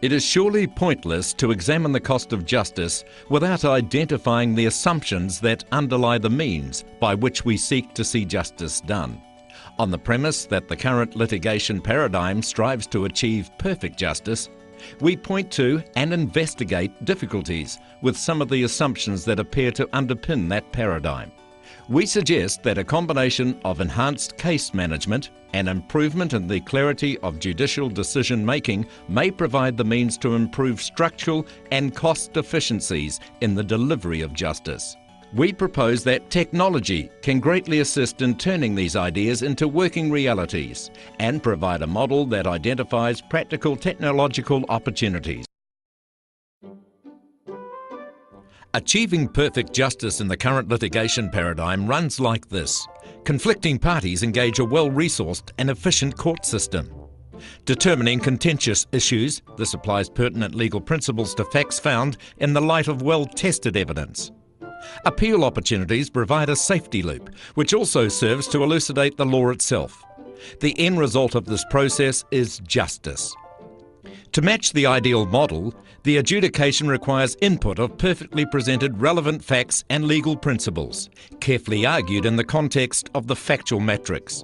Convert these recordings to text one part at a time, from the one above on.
It is surely pointless to examine the cost of justice without identifying the assumptions that underlie the means by which we seek to see justice done. On the premise that the current litigation paradigm strives to achieve perfect justice, we point to and investigate difficulties with some of the assumptions that appear to underpin that paradigm. We suggest that a combination of enhanced case management and improvement in the clarity of judicial decision-making may provide the means to improve structural and cost efficiencies in the delivery of justice. We propose that technology can greatly assist in turning these ideas into working realities and provide a model that identifies practical technological opportunities. Achieving perfect justice in the current litigation paradigm runs like this. Conflicting parties engage a well-resourced and efficient court system. Determining contentious issues, this applies pertinent legal principles to facts found in the light of well-tested evidence. Appeal opportunities provide a safety loop, which also serves to elucidate the law itself. The end result of this process is justice. To match the ideal model, the adjudication requires input of perfectly presented relevant facts and legal principles, carefully argued in the context of the factual matrix.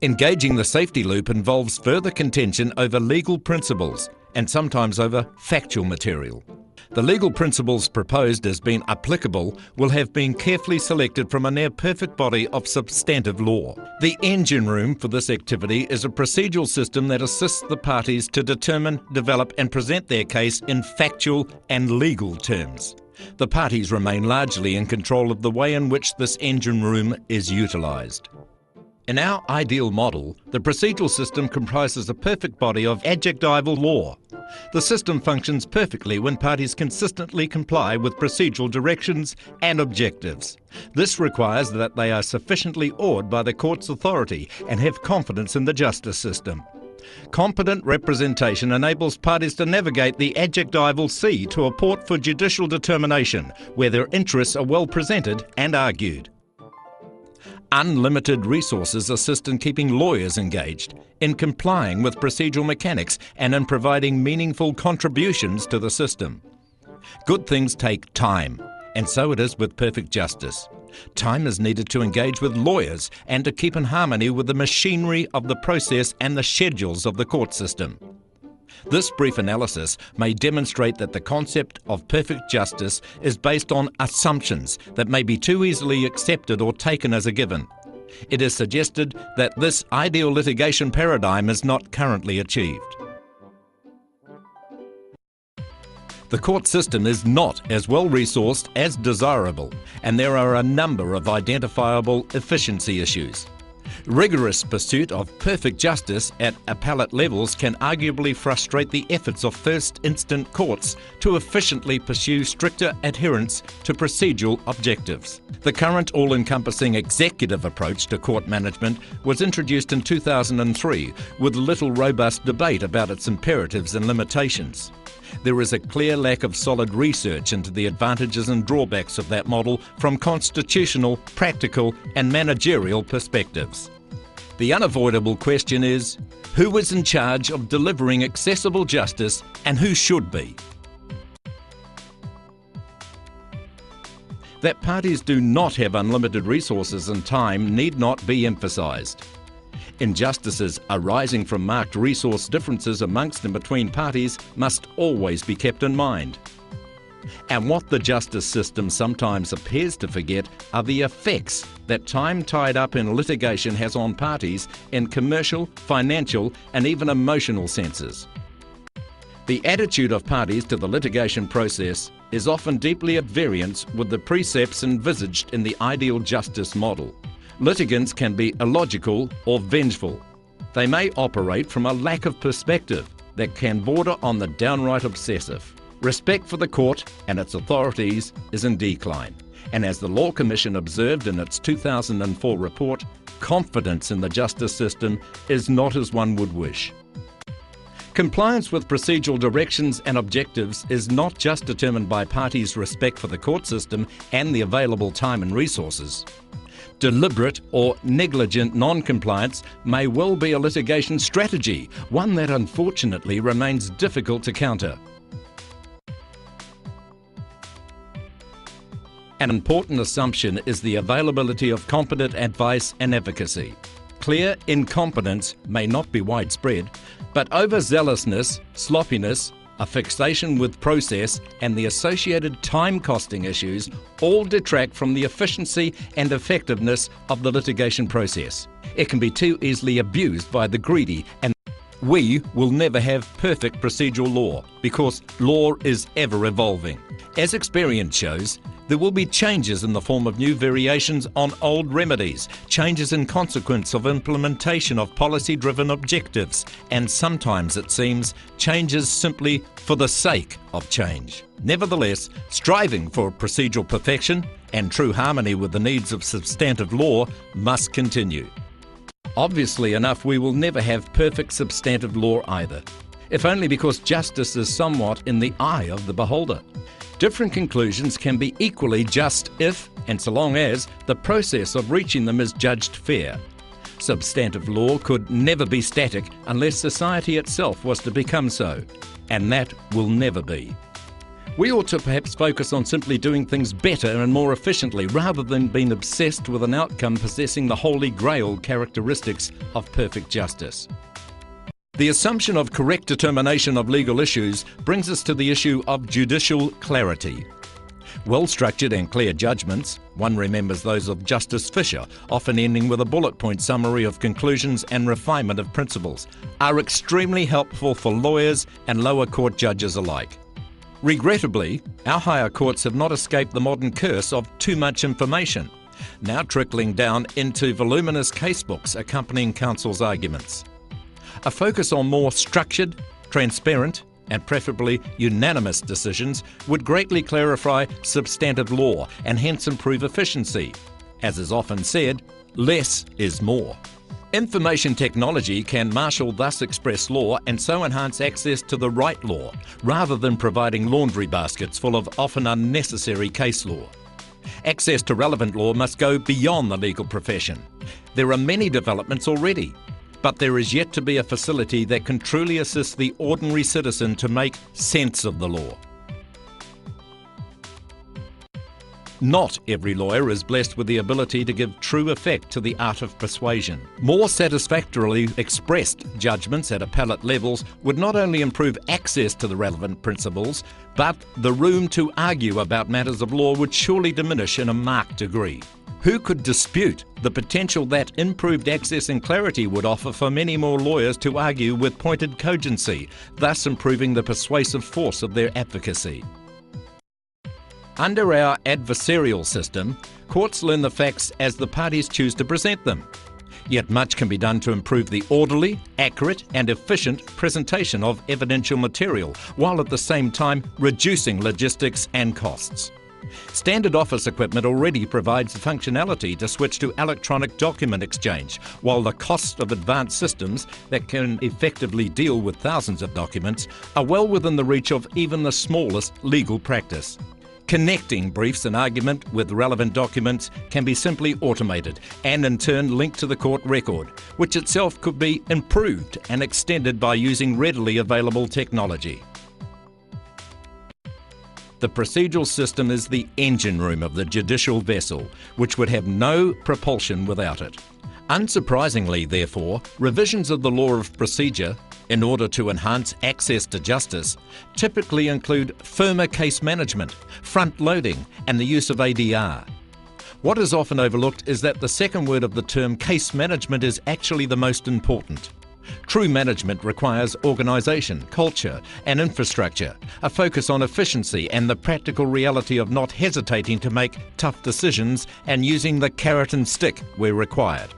Engaging the safety loop involves further contention over legal principles and sometimes over factual material. The legal principles proposed as being applicable will have been carefully selected from a near-perfect body of substantive law. The engine room for this activity is a procedural system that assists the parties to determine, develop and present their case in factual and legal terms. The parties remain largely in control of the way in which this engine room is utilised. In our ideal model, the procedural system comprises a perfect body of adjectival law. The system functions perfectly when parties consistently comply with procedural directions and objectives. This requires that they are sufficiently awed by the court's authority and have confidence in the justice system. Competent representation enables parties to navigate the adjectival sea to a port for judicial determination, where their interests are well presented and argued. Unlimited resources assist in keeping lawyers engaged, in complying with procedural mechanics, and in providing meaningful contributions to the system. Good things take time, and so it is with perfect justice. Time is needed to engage with lawyers and to keep in harmony with the machinery of the process and the schedules of the court system. This brief analysis may demonstrate that the concept of perfect justice is based on assumptions that may be too easily accepted or taken as a given. It is suggested that this ideal litigation paradigm is not currently achieved. The court system is not as well resourced as desirable, and there are a number of identifiable efficiency issues. Rigorous pursuit of perfect justice at appellate levels can arguably frustrate the efforts of first-instance courts to efficiently pursue stricter adherence to procedural objectives. The current all-encompassing executive approach to court management was introduced in 2003 with little robust debate about its imperatives and limitations. There is a clear lack of solid research into the advantages and drawbacks of that model from constitutional, practical and managerial perspectives. The unavoidable question is, who is in charge of delivering accessible justice and who should be? That parties do not have unlimited resources and time need not be emphasised. Injustices arising from marked resource differences amongst and between parties must always be kept in mind. And what the justice system sometimes appears to forget are the effects that time tied up in litigation has on parties in commercial, financial and even emotional senses. The attitude of parties to the litigation process is often deeply at variance with the precepts envisaged in the ideal justice model. Litigants can be illogical or vengeful. They may operate from a lack of perspective that can border on the downright obsessive. Respect for the court and its authorities is in decline, and as the Law Commission observed in its 2004 report, confidence in the justice system is not as one would wish. Compliance with procedural directions and objectives is not just determined by parties' respect for the court system and the available time and resources. Deliberate or negligent non-compliance may well be a litigation strategy, one that unfortunately remains difficult to counter. An important assumption is the availability of competent advice and advocacy. Clear incompetence may not be widespread, but overzealousness, sloppiness, a fixation with process, and the associated time-costing issues all detract from the efficiency and effectiveness of the litigation process. It can be too easily abused by the greedy, and we will never have perfect procedural law because law is ever evolving. As experience shows, there will be changes in the form of new variations on old remedies, changes in consequence of implementation of policy-driven objectives, and sometimes, it seems, changes simply for the sake of change. Nevertheless, striving for procedural perfection and true harmony with the needs of substantive law must continue. Obviously enough, we will never have perfect substantive law either, if only because justice is somewhat in the eye of the beholder. Different conclusions can be equally just if, and so long as, the process of reaching them is judged fair. Substantive law could never be static unless society itself was to become so, and that will never be. We ought to perhaps focus on simply doing things better and more efficiently rather than being obsessed with an outcome possessing the holy grail characteristics of perfect justice. The assumption of correct determination of legal issues brings us to the issue of judicial clarity. Well-structured and clear judgments, one remembers those of Justice Fisher, often ending with a bullet point summary of conclusions and refinement of principles, are extremely helpful for lawyers and lower court judges alike. Regrettably, our higher courts have not escaped the modern curse of too much information, now trickling down into voluminous casebooks accompanying counsel's arguments. A focus on more structured, transparent, and preferably unanimous decisions would greatly clarify substantive law and hence improve efficiency. As is often said, less is more. Information technology can marshal thus express law and so enhance access to the right law, rather than providing laundry baskets full of often unnecessary case law. Access to relevant law must go beyond the legal profession. There are many developments already, but there is yet to be a facility that can truly assist the ordinary citizen to make sense of the law. Not every lawyer is blessed with the ability to give true effect to the art of persuasion. More satisfactorily expressed judgments at appellate levels would not only improve access to the relevant principles, but the room to argue about matters of law would surely diminish in a marked degree. Who could dispute the potential that improved access and clarity would offer for many more lawyers to argue with pointed cogency, thus improving the persuasive force of their advocacy? Under our adversarial system, courts learn the facts as the parties choose to present them. Yet much can be done to improve the orderly, accurate and efficient presentation of evidential material, while at the same time reducing logistics and costs. Standard office equipment already provides the functionality to switch to electronic document exchange, while the cost of advanced systems that can effectively deal with thousands of documents are well within the reach of even the smallest legal practice. Connecting briefs and argument with relevant documents can be simply automated and in turn linked to the court record, which itself could be improved and extended by using readily available technology. The procedural system is the engine room of the judicial vessel, which would have no propulsion without it. Unsurprisingly, therefore, revisions of the law of procedure, in order to enhance access to justice, typically include firmer case management, front-loading, and the use of ADR. What is often overlooked is that the second word of the term case management is actually the most important. True management requires organisation, culture and infrastructure, a focus on efficiency and the practical reality of not hesitating to make tough decisions and using the carrot and stick where required.